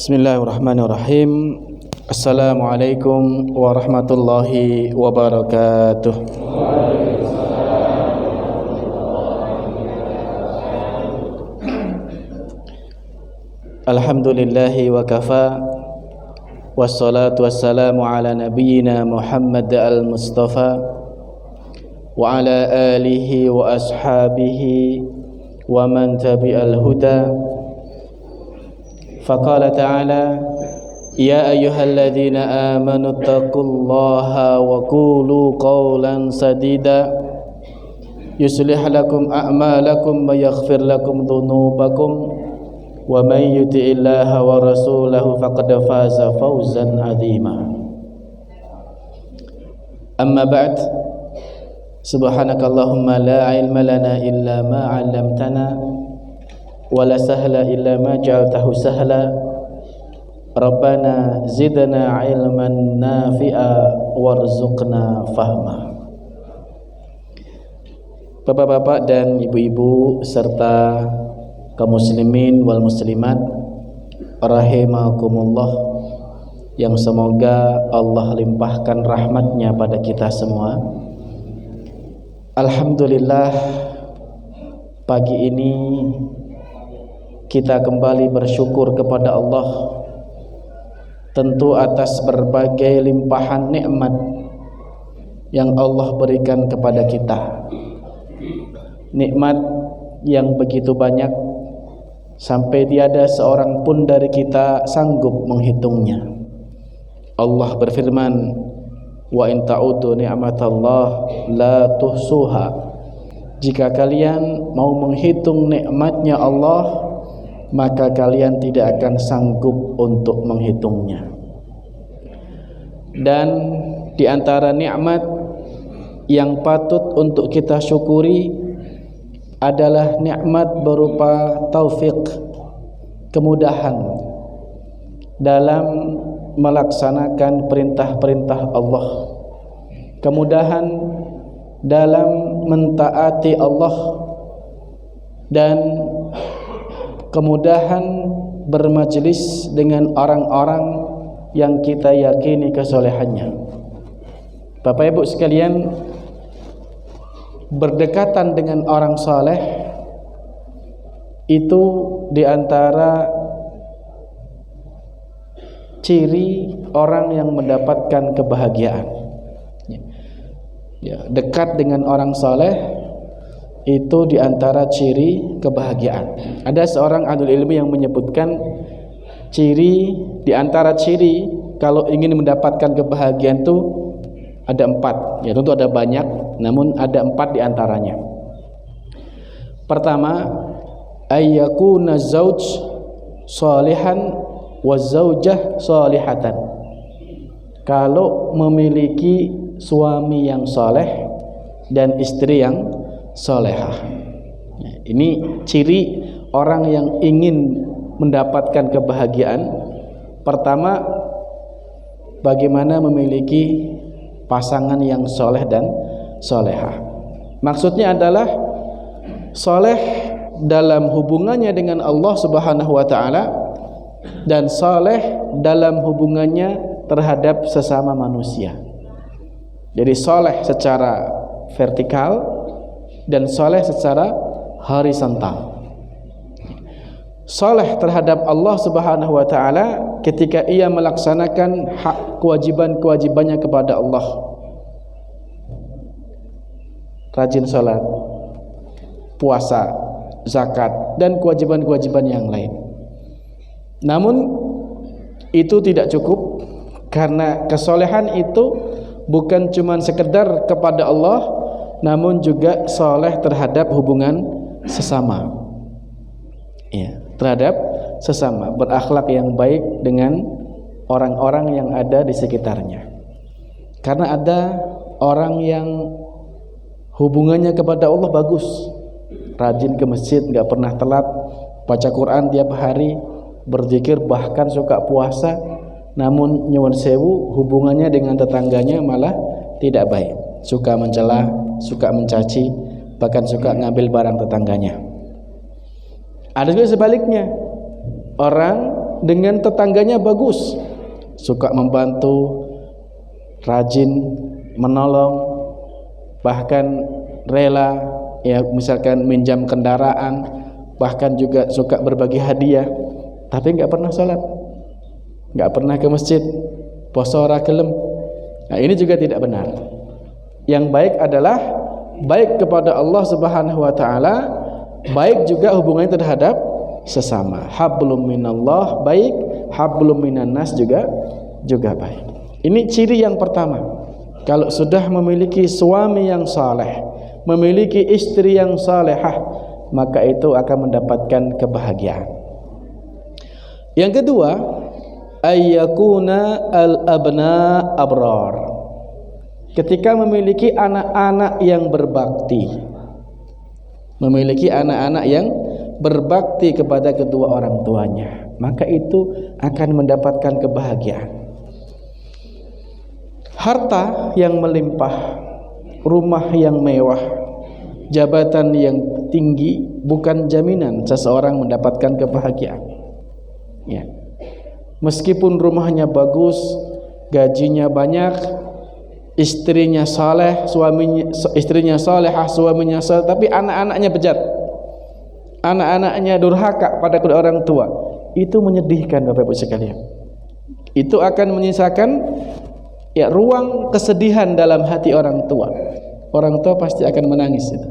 Bismillahirrahmanirrahim. Assalamualaikum warahmatullahi wabarakatuh. Alhamdulillahi wa kafa. Wassalatu wassalamu ala nabiyyina Muhammad al-Mustafa wa ala alihi wa ashabihi wa man tabi'al huda. فقال تعالى يا أيها الذين آمنوا اتقوا الله وقولوا قولا سديدا يصلح لكم أعمالكم ويغفر لكم ذنوبكم ومن يطع الله ورسوله فقد فاز فوزا عظيما أما بعد سبحانك اللهم لا علم لنا إلا ما علمتنا wala sahla illa ma ja'altahu sahla Rabbana zidna ilman nafi'a warzuqna fahma. Bapak-bapak dan ibu-ibu serta kaum muslimin wal muslimat rahimakumullah, yang semoga Allah limpahkan rahmatnya pada kita semua. Alhamdulillah, pagi ini kita kembali bersyukur kepada Allah, tentu atas berbagai limpahan nikmat yang Allah berikan kepada kita. Nikmat yang begitu banyak sampai tiada seorang pun dari kita sanggup menghitungnya. Allah berfirman, wa in ta'udu ni'matallah la tuhsuha. Jika kalian mau menghitung nikmatnya Allah, maka kalian tidak akan sanggup untuk menghitungnya. Dan di antara nikmat yang patut untuk kita syukuri adalah nikmat berupa taufik, kemudahan dalam melaksanakan perintah-perintah Allah, kemudahan dalam mentaati Allah, dan kemudahan bermajlis dengan orang-orang yang kita yakini kesolehannya. Bapak Ibu sekalian, berdekatan dengan orang soleh itu diantara ciri orang yang mendapatkan kebahagiaan. Dekat dengan orang soleh itu diantara ciri kebahagiaan. Ada seorang ahli ilmu yang menyebutkan ciri, diantara ciri kalau ingin mendapatkan kebahagiaan itu ada 4. Ya tentu ada banyak, namun ada 4 diantaranya. Pertama, ayyakuna zauj salihan wa zaujah salihatan. Kalau memiliki suami yang soleh dan istri yang solehah. Ini ciri orang yang ingin mendapatkan kebahagiaan. Pertama, bagaimana memiliki pasangan yang soleh dan solehah. Maksudnya adalah soleh dalam hubungannya dengan Allah Subhanahu wa ta'ala, dan soleh dalam hubungannya terhadap sesama manusia. Jadi soleh secara vertikal dan soleh secara horizontal. Soleh terhadap Allah Subhanahu wa ta'ala ketika ia melaksanakan hak kewajiban-kewajibannya kepada Allah, rajin sholat, puasa, zakat, dan kewajiban-kewajiban yang lain. Namun itu tidak cukup, karena kesolehan itu bukan cuma sekedar kepada Allah, namun juga soleh terhadap hubungan sesama. Ya, terhadap sesama, berakhlak yang baik dengan orang-orang yang ada di sekitarnya. Karena ada orang yang hubungannya kepada Allah bagus, rajin ke masjid, gak pernah telat, baca Quran tiap hari, berzikir, bahkan suka puasa, namun nyuwun sewu hubungannya dengan tetangganya malah tidak baik, suka mencela, suka mencaci, bahkan suka ngambil barang tetangganya. Ada juga sebaliknya, orang dengan tetangganya bagus, suka membantu, rajin menolong, bahkan rela ya misalkan minjam kendaraan, bahkan juga suka berbagi hadiah, tapi nggak pernah sholat, nggak pernah ke masjid, poso ora gelem. Nah, ini juga tidak benar. Yang baik adalah baik kepada Allah Subhanahu wa taala, baik juga hubungannya terhadap sesama. Hablum minallah baik, hablum minan nas juga baik. Ini ciri yang pertama. Kalau sudah memiliki suami yang saleh, memiliki istri yang salehah, maka itu akan mendapatkan kebahagiaan. Yang kedua, ayyakuna al-abna abrar. Ketika memiliki anak-anak yang berbakti, memiliki anak-anak yang berbakti kepada kedua orang tuanya, maka itu akan mendapatkan kebahagiaan. Harta yang melimpah, rumah yang mewah, jabatan yang tinggi bukan jaminan seseorang mendapatkan kebahagiaan. Ya. Meskipun rumahnya bagus, gajinya banyak, istrinya saleh, istrinya salehah, suaminya saleh, tapi anak-anaknya bejat, anak-anaknya durhaka pada kedua orang tua, itu menyedihkan Bapak Ibu sekalian. Itu akan menyisakan ya ruang kesedihan dalam hati orang tua. Orang tua pasti akan menangis itu.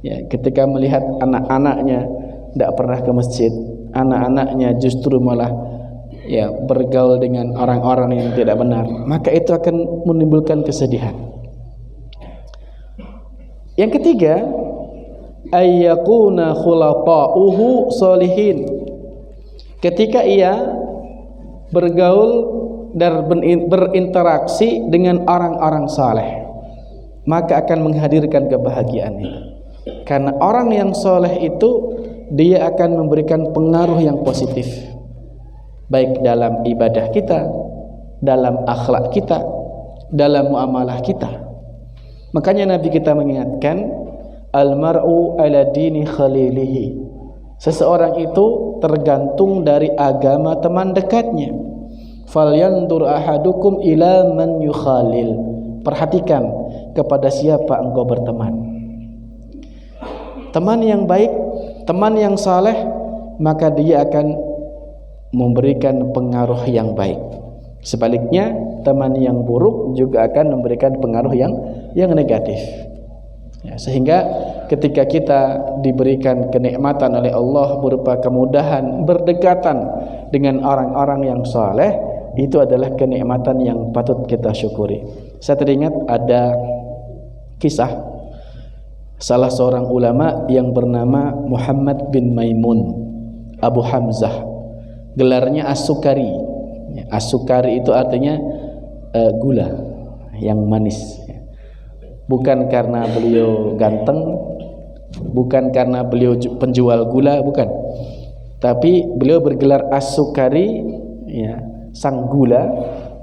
Ya, ketika melihat anak-anaknya tidak pernah ke masjid, anak-anaknya justru malah ya bergaul dengan orang-orang yang tidak benar, maka itu akan menimbulkan kesedihan. Yang ketiga, ayyakuna khulafa'uhu sholihin. Ketika ia bergaul dan berinteraksi dengan orang-orang saleh, maka akan menghadirkan kebahagiaan itu. Karena orang yang saleh itu dia akan memberikan pengaruh yang positif, baik dalam ibadah kita, dalam akhlak kita, dalam muamalah kita. Makanya Nabi kita mengingatkan, al-mar'u ala dini khalilihi. Seseorang itu tergantung dari agama teman dekatnya. Falyandur ahadukum ila man yukhalil. Perhatikan kepada siapa engkau berteman. Teman yang baik, teman yang saleh, maka dia akan memberikan pengaruh yang baik. Sebaliknya, teman yang buruk juga akan memberikan pengaruh yang negatif. Ya, sehingga ketika kita diberikan kenikmatan oleh Allah berupa kemudahan berdekatan dengan orang-orang yang saleh, itu adalah kenikmatan yang patut kita syukuri. Saya teringat ada kisah salah seorang ulama yang bernama Muhammad bin Maimun Abu Hamzah, gelarnya As-Sukari. As-Sukari itu artinya gula yang manis. Bukan karena beliau ganteng, bukan karena beliau penjual gula, bukan. Tapi beliau bergelar As-Sukari, ya, sang gula,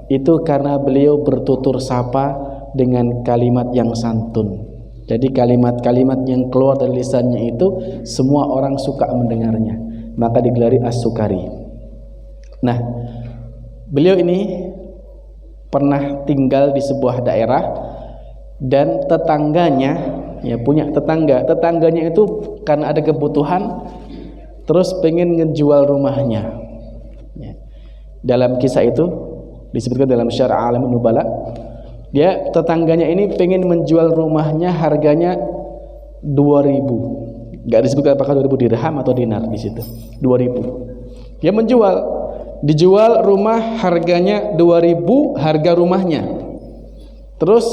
itu karena beliau bertutur sapa dengan kalimat yang santun. Jadi kalimat-kalimat yang keluar dari lisannya itu semua orang suka mendengarnya, maka digelari As-Sukari. Nah, beliau ini pernah tinggal di sebuah daerah dan tetangganya, ya punya tetangganya itu karena ada kebutuhan terus pengen ngejual rumahnya. Ya. Dalam kisah itu disebutkan dalam Syarh A'lamun Nubala, dia tetangganya ini pengen menjual rumahnya harganya 2.000. Enggak disebutkan apakah 2.000 dirham atau dinar di situ. 2.000. Dia dijual rumah harganya 2.000 harga rumahnya. Terus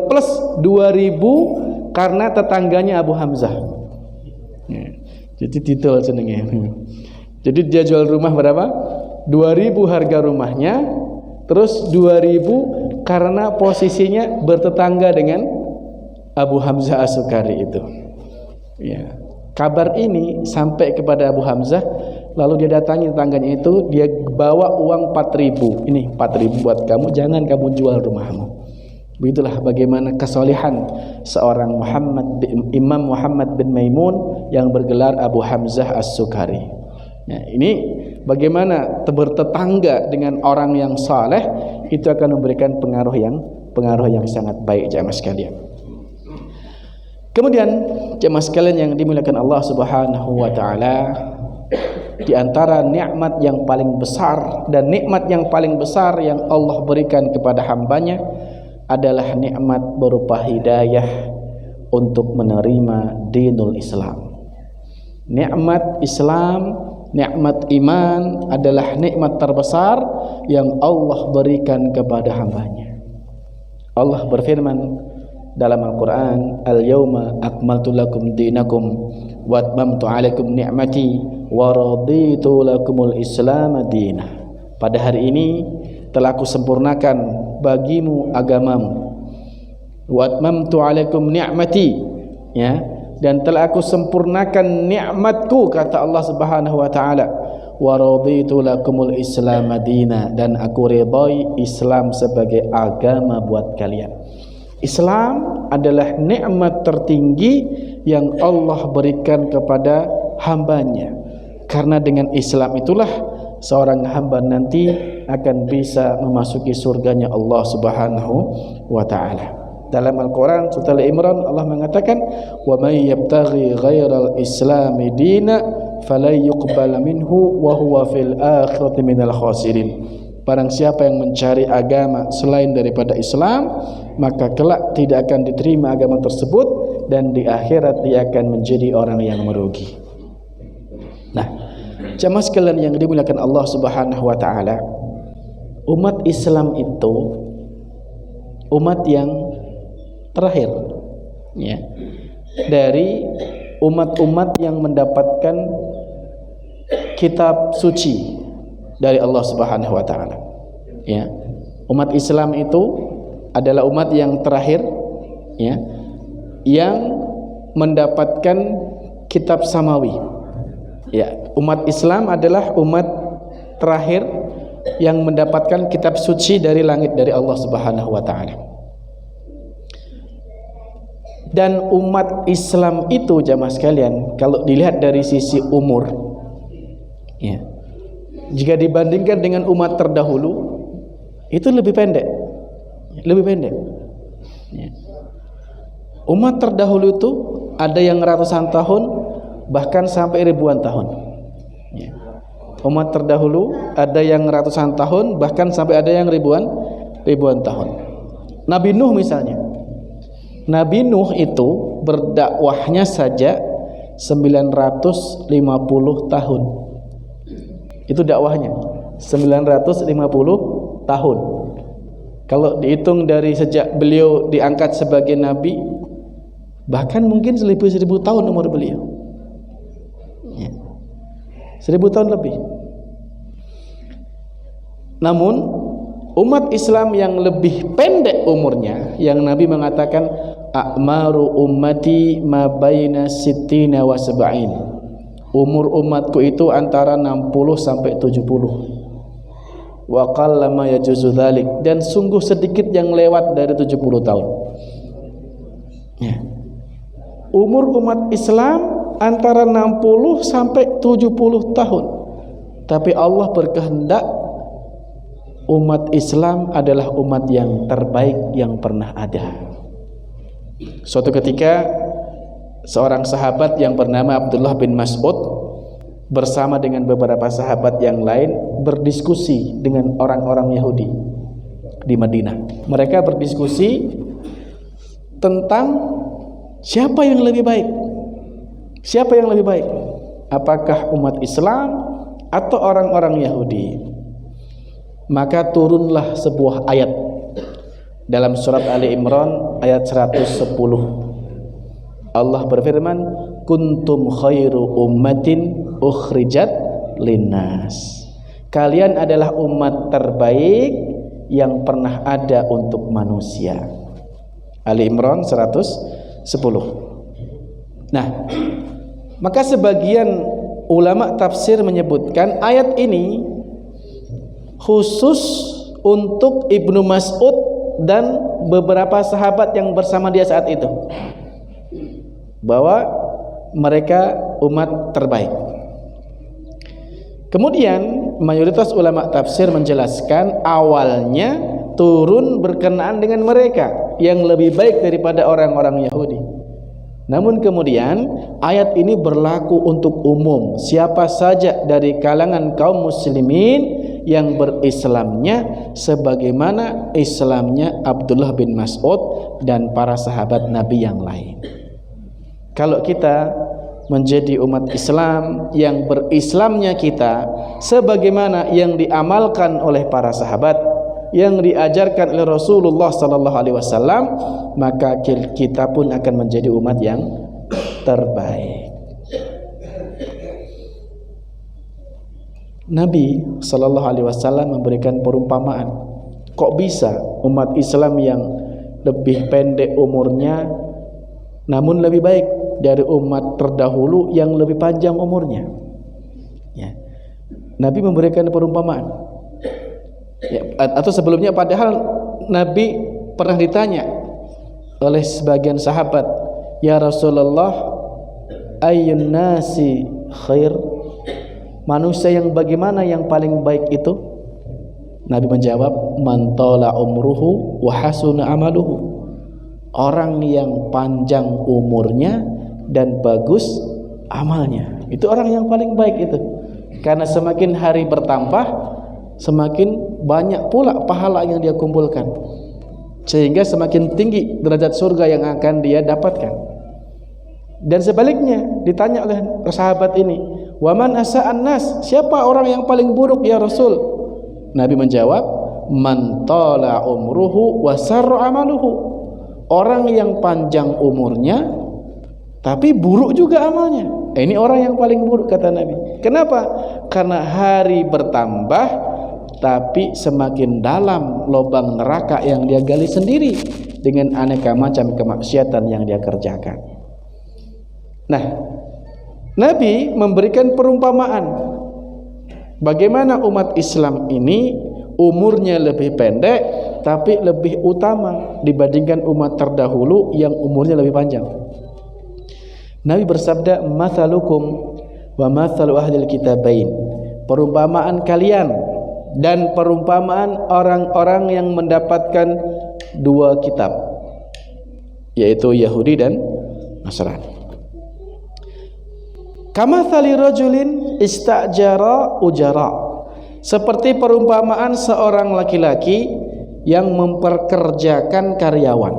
plus 2.000 karena tetangganya Abu Hamzah. Ya. Jadi titel senengnya. Jadi dia jual rumah berapa? 2.000 harga rumahnya, terus 2.000 karena posisinya bertetangga dengan Abu Hamzah As-Sukari itu. Ya. Kabar ini sampai kepada Abu Hamzah, lalu dia datangi tetangganya itu, dia bawa uang 4.000. Ini 4.000 buat kamu, jangan kamu jual rumahmu. Begitulah bagaimana kesolihan seorang Imam Muhammad bin Maimun yang bergelar Abu Hamzah As-Sukari. Ya, ini bagaimana bertetangga dengan orang yang saleh, itu akan memberikan pengaruh yang sangat baik jemaah sekalian. Kemudian jemaah sekalian yang dimuliakan Allah Subhanahu wa taala, di antara nikmat yang paling besar dan nikmat yang paling besar yang Allah berikan kepada hambanya adalah nikmat berupa hidayah untuk menerima dinul Islam. Nikmat Islam, nikmat iman adalah nikmat terbesar yang Allah berikan kepada hambanya. Allah berfirman dalam Al-Quran, Al-yawma akmaltu lakum dinakum wa atmamtu alaikum ni'mati wa raditu lakumul islam dinah. Pada hari ini telah aku sempurnakan bagimu agamamu, wa atmamtu alaikum ni'mati, ya, dan telah aku sempurnakan nikmatku, kata Allah Subhanahu wa taala, wa raditu lakumul islam madina, dan aku ridai Islam sebagai agama buat kalian. Islam adalah nikmat tertinggi yang Allah berikan kepada hambanya, karena dengan Islam itulah seorang hamba nanti akan bisa memasuki surganya Allah Subhanahu wa taala. Dalam Al-Quran surah Al-Imran Allah mengatakan, wa may yabtaghi ghairal islami dina falan yuqbala minhu wa huwa fil akhirati minal khasirin. Barang siapa yang mencari agama selain daripada Islam, maka kelak tidak akan diterima agama tersebut, dan di akhirat dia akan menjadi orang yang merugi. Nah, jemaah sekalian yang dimuliakan Allah Subhanahu wa taala, umat Islam itu umat yang terakhir, ya, dari umat-umat yang mendapatkan kitab suci dari Allah Subhanahu wa taala. Ya. Umat Islam itu adalah umat yang terakhir, ya, yang mendapatkan kitab samawi. Ya, umat Islam adalah umat terakhir yang mendapatkan kitab suci dari langit dari Allah Subhanahu wa taala. Dan umat Islam itu jamaah sekalian, kalau dilihat dari sisi umur, ya, jika dibandingkan dengan umat terdahulu, itu lebih pendek, ya. Umat terdahulu itu ada yang ratusan tahun, bahkan sampai ribuan tahun, ya. Umat terdahulu ada yang ratusan tahun, bahkan sampai ada yang ribuan tahun. Nabi Nuh misalnya, Nabi Nuh itu berdakwahnya saja 950 tahun. Itu dakwahnya 950 tahun. Kalau dihitung dari sejak beliau diangkat sebagai nabi, bahkan mungkin 1000 tahun umur beliau, ya. 1000 tahun lebih. Namun umat Islam yang lebih pendek umurnya, yang Nabi mengatakan a'maru ummati ma baina sittina wa sab'in. Umur umatku itu antara 60 sampai 70. Wa qalla ma yajuzu dzalik, dan sungguh sedikit yang lewat dari 70 tahun. Ya. Umur umat Islam antara 60 sampai 70 tahun. Tapi Allah berkehendak umat Islam adalah umat yang terbaik yang pernah ada. Suatu ketika seorang sahabat yang bernama Abdullah bin Mas'ud bersama dengan beberapa sahabat yang lain berdiskusi dengan orang-orang Yahudi di Madinah. Mereka berdiskusi tentang siapa yang lebih baik. Siapa yang lebih baik? Apakah umat Islam atau orang-orang Yahudi? Maka turunlah sebuah ayat dalam surat Ali Imran ayat 110. Allah berfirman, kuntum khairu ummatin ukhrijat linnas. Kalian adalah umat terbaik yang pernah ada untuk manusia. Ali Imran 110. Nah, maka sebagian ulama tafsir menyebutkan ayat ini khusus untuk Ibnu Mas'ud dan beberapa sahabat yang bersama dia saat itu, bahwa mereka umat terbaik. Kemudian mayoritas ulama tafsir menjelaskan awalnya turun berkenaan dengan mereka yang lebih baik daripada orang-orang Yahudi. Namun kemudian ayat ini berlaku untuk umum, siapa saja dari kalangan kaum muslimin yang berislamnya sebagaimana Islamnya Abdullah bin Mas'ud dan para sahabat Nabi yang lain. Kalau kita menjadi umat Islam yang berislamnya kita sebagaimana yang diamalkan oleh para sahabat, yang diajarkan oleh Rasulullah sallallahu alaihi wasallam, maka kita pun akan menjadi umat yang terbaik. Nabi sallallahu alaihi wasallam memberikan perumpamaan. Kok bisa umat Islam yang lebih pendek umurnya namun lebih baik dari umat terdahulu yang lebih panjang umurnya? Ya. Nabi memberikan perumpamaan. Ya, atau sebelumnya padahal Nabi pernah ditanya oleh sebagian sahabat, "Ya Rasulullah, ayyun nasi khair?" Manusia yang bagaimana yang paling baik itu? Nabi menjawab, "Man tala umruhu wa hasuna amaluhu." Orang yang panjang umurnya dan bagus amalnya. Itu orang yang paling baik itu. Karena semakin hari bertambah, semakin banyak pula pahala yang dia kumpulkan. Sehingga semakin tinggi derajat surga yang akan dia dapatkan. Dan sebaliknya ditanya oleh sahabat ini, "Waman asa'an nas?" Siapa orang yang paling buruk ya Rasul? Nabi menjawab, "Man tala umruhu wa sarra amaluhu." Orang yang panjang umurnya tapi buruk juga amalnya. Ini orang yang paling buruk kata Nabi. Kenapa? Karena hari bertambah tapi semakin dalam lubang neraka yang dia gali sendiri dengan aneka macam kemaksiatan yang dia kerjakan. Nah, Nabi memberikan perumpamaan bagaimana umat Islam ini umurnya lebih pendek tapi lebih utama dibandingkan umat terdahulu yang umurnya lebih panjang. Nabi bersabda, "Mathalukum wa mathalu ahlil kitabain." Perumpamaan kalian dan perumpamaan orang-orang yang mendapatkan dua kitab, yaitu Yahudi dan Nasrani. Kamathali rajulin istajara ujara. Seperti perumpamaan seorang laki-laki yang memperkerjakan karyawan.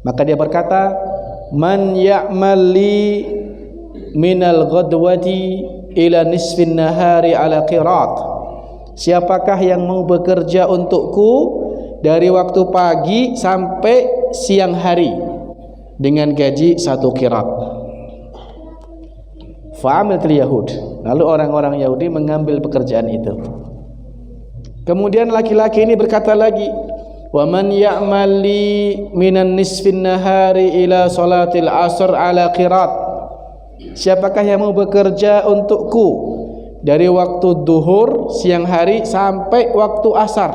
Maka dia berkata, "Man ya'mal li minal ghadwati ila nisfin nahari ala qirat." Siapakah yang mau bekerja untukku dari waktu pagi sampai siang hari dengan gaji 1 qirat? Fa'amilatil Yahud. Lalu orang-orang Yahudi mengambil pekerjaan itu. Kemudian laki-laki ini berkata lagi, "Wa man ya'mal li minan nisfin nahari ila salatil asr ala qirat." Siapakah yang mau bekerja untukku dari waktu duhur siang hari sampai waktu asar?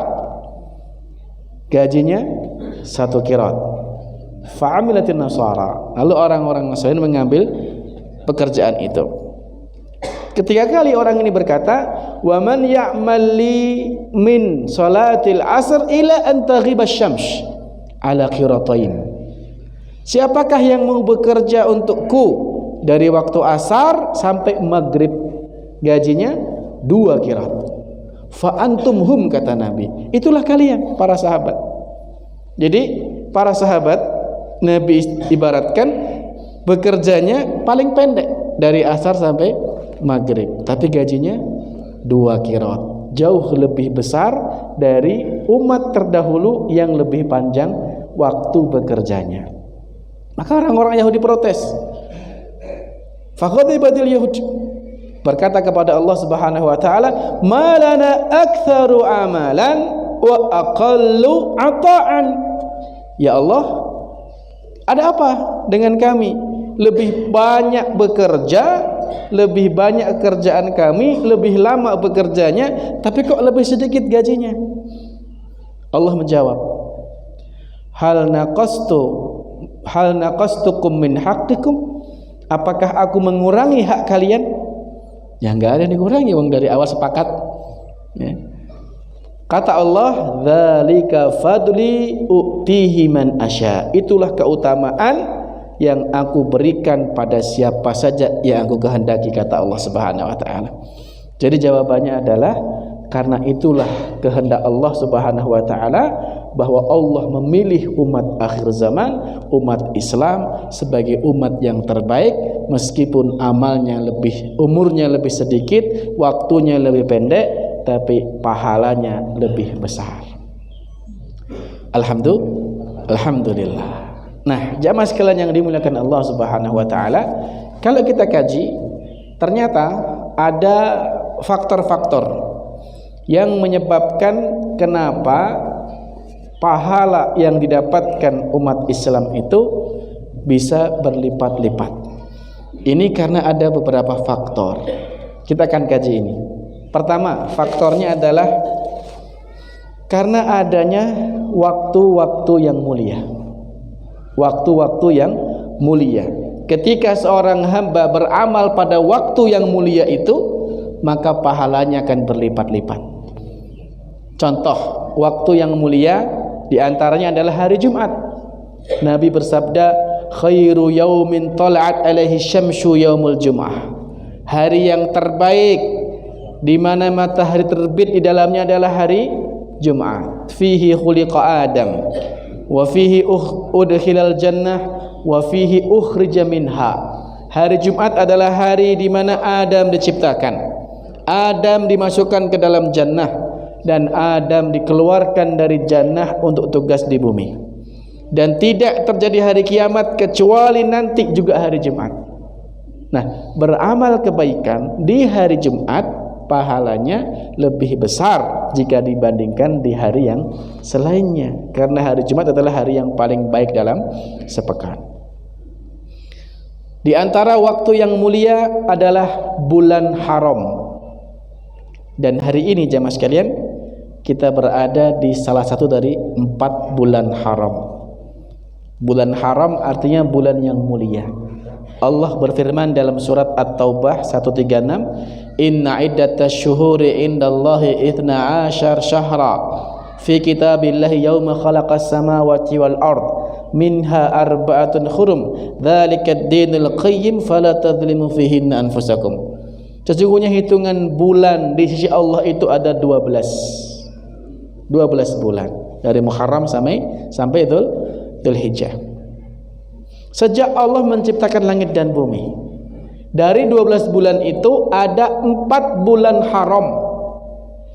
Gajinya 1 qirat. Fa'amilatin nasara. Lalu orang-orang Nasrani mengambil pekerjaan itu. Ketiga kali orang ini berkata, "Wa man ya'mal li min salatil asr ila an taghiba asy-syams ala qiratain." Siapakah yang mau bekerja untukku dari waktu asar sampai maghrib? Gajinya 2 qirat. Fa antum hum, kata Nabi. Itulah kalian para sahabat. Jadi para sahabat Nabi ibaratkan bekerjanya paling pendek dari asar sampai maghrib, tapi gajinya 2 qirat, jauh lebih besar dari umat terdahulu yang lebih panjang waktu bekerjanya. Maka orang-orang Yahudi protes. Faqadibatil Yahud, berkata kepada Allah Subhanahu wa taala, "Ma lana aktsaru amalan wa aqallu ata'an." Ya Allah, ada apa dengan kami? Lebih banyak bekerja, lebih banyak kerjaan kami, lebih lama bekerjanya, tapi kok lebih sedikit gajinya? Allah menjawab, hal naqastukum min haqqikum? Apakah aku mengurangi hak kalian? Ya enggak ada yang dikurangi, wong dari awal sepakat. Ya. Kata Allah, "Dzalika fadli u'tihi man asya." Itulah keutamaan yang aku berikan pada siapa saja yang aku kehendaki, kata Allah Subhanahu wa taala. Jadi jawabannya adalah karena itulah kehendak Allah Subhanahu wa taala bahwa Allah memilih umat akhir zaman, umat Islam sebagai umat yang terbaik, meskipun amalnya umurnya lebih sedikit, waktunya lebih pendek, tapi pahalanya lebih besar. Alhamdulillah. Nah, jamaah sekalian yang dimuliakan Allah Subhanahu wa taala, kalau kita kaji, ternyata ada faktor-faktor yang menyebabkan kenapa pahala yang didapatkan umat Islam itu bisa berlipat-lipat. Ini karena ada beberapa faktor. Kita akan kaji ini. Pertama, faktornya adalah karena adanya waktu-waktu yang mulia. Waktu-waktu yang mulia. Ketika seorang hamba beramal pada waktu yang mulia itu, maka pahalanya akan berlipat-lipat. Contoh waktu yang mulia diantaranya adalah hari Jumat. Nabi bersabda, khairu yaumin tala'at alaihi syamsu yaumul jum'ah. Hari yang terbaik di mana matahari terbit di dalamnya adalah hari Jumat. Fihi khuliqa Adam wa fihi udkhilal jannah wa fihi ukhrija minha. Hari Jumat adalah hari di mana Adam diciptakan. Adam dimasukkan ke dalam jannah dan Adam dikeluarkan dari jannah untuk tugas di bumi. Dan tidak terjadi hari kiamat kecuali nanti juga hari Jumat. Nah, beramal kebaikan di hari Jumat pahalanya lebih besar jika dibandingkan di hari yang selainnya, karena hari Jumat adalah hari yang paling baik dalam sepekan. Di antara waktu yang mulia adalah bulan haram. Dan hari ini jamaah sekalian, kita berada di salah satu dari 4 bulan haram. Bulan haram artinya bulan yang mulia. Allah berfirman dalam surat At-Taubah 136, "Inna iddatasy syuhuri indallahi 12 syahra fi kitabillahi yauma khalaqas samawati wal ard minha arba'atun hurum dzalikad dinul qayyim fala tadzlimu fihinna anfusakum." Sesungguhnya hitungan bulan di sisi Allah itu ada 12 bulan dari Muharram sampai Dzulhijjah. Sejak Allah menciptakan langit dan bumi, dari 12 bulan itu ada 4 bulan haram,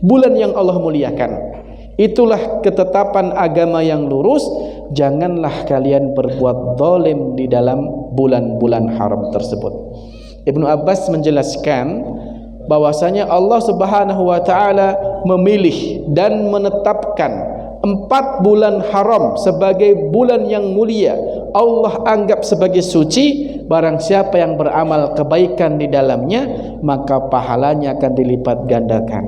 bulan yang Allah muliakan. Itulah ketetapan agama yang lurus. Janganlah kalian berbuat zalim di dalam bulan-bulan haram tersebut. Ibnu Abbas menjelaskan bahwasanya Allah Subhanahu wa taala memilih dan menetapkan 4 bulan haram sebagai bulan yang mulia. Allah anggap sebagai suci. Barang siapa yang beramal kebaikan di dalamnya, maka pahalanya akan dilipat gandakan.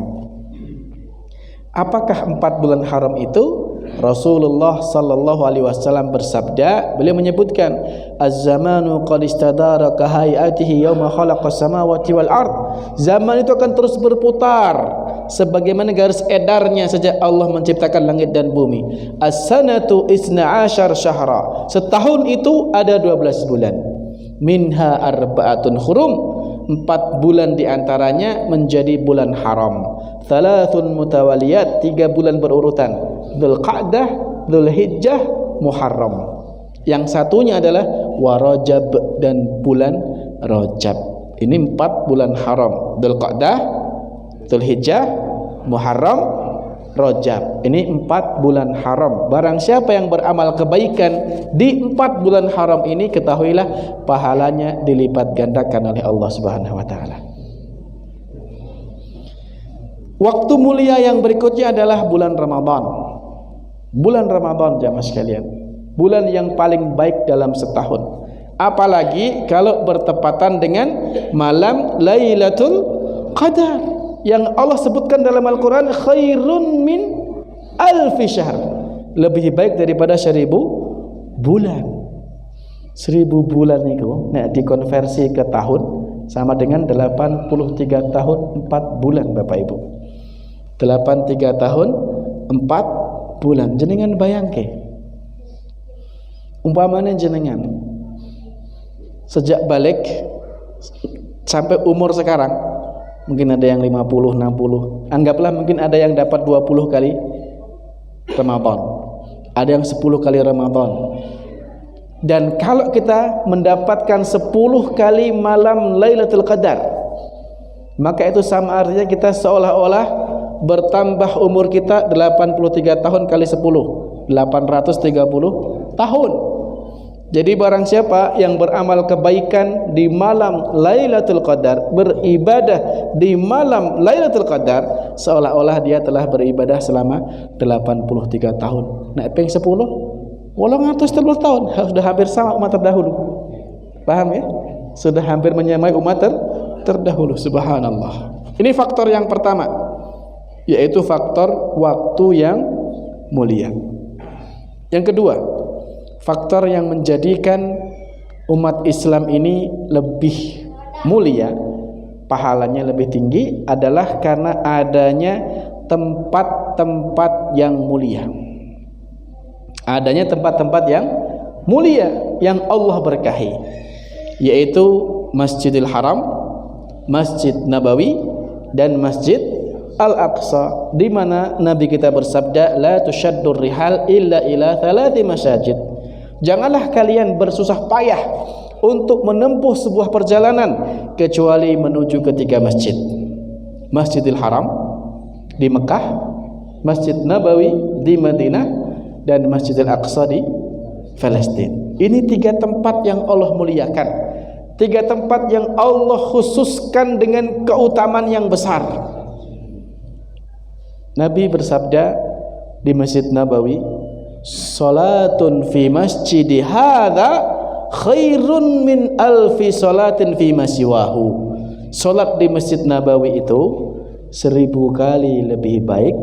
Apakah 4 bulan haram itu? Rasulullah sallallahu alaihi wasallam bersabda, beliau menyebutkan, "Az-zamanu qad istadara ka hayatihi yauma khalaqas samawati wal ard." Zaman itu akan terus berputar sebagaimana garis edarnya sejak Allah menciptakan langit dan bumi. As-sanatu 12 syahra. Setahun itu ada 12 bulan. Minha arba'atun hurum. 4 bulan diantaranya menjadi bulan haram. Thalathun mutawaliyat, 3 bulan berurutan. Dzulqa'dah, Dzulhijjah, Muharram. Yang satunya adalah Warajab dan bulan Rajab. Ini 4 bulan haram. Dzulqa'dah, Dzulhijjah, Muharram, Rajab. Ini 4 bulan haram. Barang siapa yang beramal kebaikan di 4 bulan haram ini, ketahuilah pahalanya dilipat gandakan oleh Allah Subhanahu wa taala. Waktu mulia yang berikutnya adalah bulan Ramadan. Bulan Ramadan jamaah sekalian, bulan yang paling baik dalam setahun. Apalagi kalau bertepatan dengan malam Lailatul Qadar yang Allah sebutkan dalam Al-Quran, khairun min alfi syahr, lebih baik daripada 1000 bulan. 1000 bulan itu, nah dikonversi ke tahun, sama dengan 83 tahun 4 bulan Bapak Ibu. 83 tahun 4 bulan. Jenengan bayangke, umpamanya jenengan sejak balik sampai umur sekarang, mungkin ada yang 50, 60, anggaplah mungkin ada yang dapat 20 kali Ramadan, ada yang 10 kali Ramadan. Dan kalau kita mendapatkan 10 kali malam Lailatul Qadar, maka itu sama artinya kita seolah-olah bertambah umur kita 83 tahun kali 10, 830 tahun. Jadi barang siapa yang beramal kebaikan di malam Lailatul Qadar, beribadah di malam Lailatul Qadar, seolah-olah dia telah beribadah selama 83 tahun. Nah, peng 10 830 tahun, sudah hampir sama umat terdahulu. Paham ya? Sudah hampir menyamai umat terdahulu. Subhanallah. Ini faktor yang pertama, yaitu faktor waktu yang mulia. Yang kedua, faktor yang menjadikan umat Islam ini lebih mulia, pahalanya lebih tinggi, adalah karena adanya tempat-tempat yang mulia. Adanya tempat-tempat yang mulia yang Allah berkahi, yaitu Masjidil Haram, Masjid Nabawi, dan Masjid Al-Aqsa, di mana Nabi kita bersabda, la tushaddur rihal illa ila 3 masajid. Janganlah kalian bersusah payah untuk menempuh sebuah perjalanan kecuali menuju ke 3 masjid. Masjidil Haram di Mekah, Masjid Nabawi di Madinah, dan Masjidil Aqsa di Palestina. Ini 3 tempat yang Allah muliakan, 3 tempat yang Allah khususkan dengan keutamaan yang besar. Nabi bersabda di Masjid Nabawi, salatun fi masjidi hadza khairun min alfi salatin fi masiwahu. Salat di Masjid Nabawi itu 1000 kali lebih baik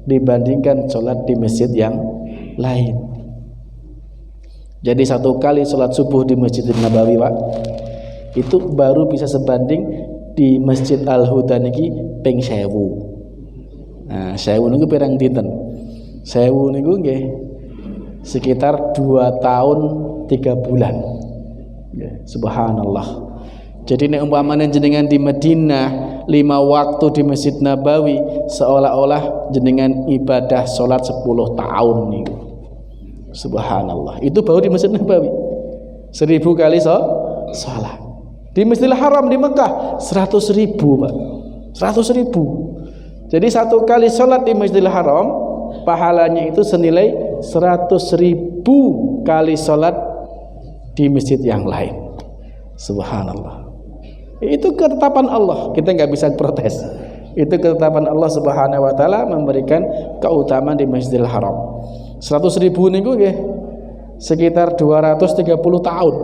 dibandingkan salat di masjid yang lain. Jadi 1 kali salat subuh di Masjid Nabawi, Pak, itu baru bisa sebanding di Masjid Al-Huda niki ping 1000. Nah, 1000 niku pirang dinten? 1000 niku nggih sekitar 2 tahun 3 bulan. Subhanallah. Jadi nek umpamane jenengan di Madinah 5 waktu di Masjid Nabawi, seolah-olah jenengan ibadah salat 10 tahun niku. Subhanallah. Itu baru di Masjid Nabawi. 1000 kali salat. Di Masjidil Haram di Mekah 100.000, Pak. 100.000. Jadi 1 kali salat di Masjidil Haram pahalanya itu senilai 100.000 kali salat di masjid yang lain. Subhanallah. Itu ketetapan Allah, kita nggak bisa protes. Itu ketetapan Allah Subhanahu wa taala memberikan keutamaan di Masjidil Haram. 100.000 niku nggih sekitar 230 tahun.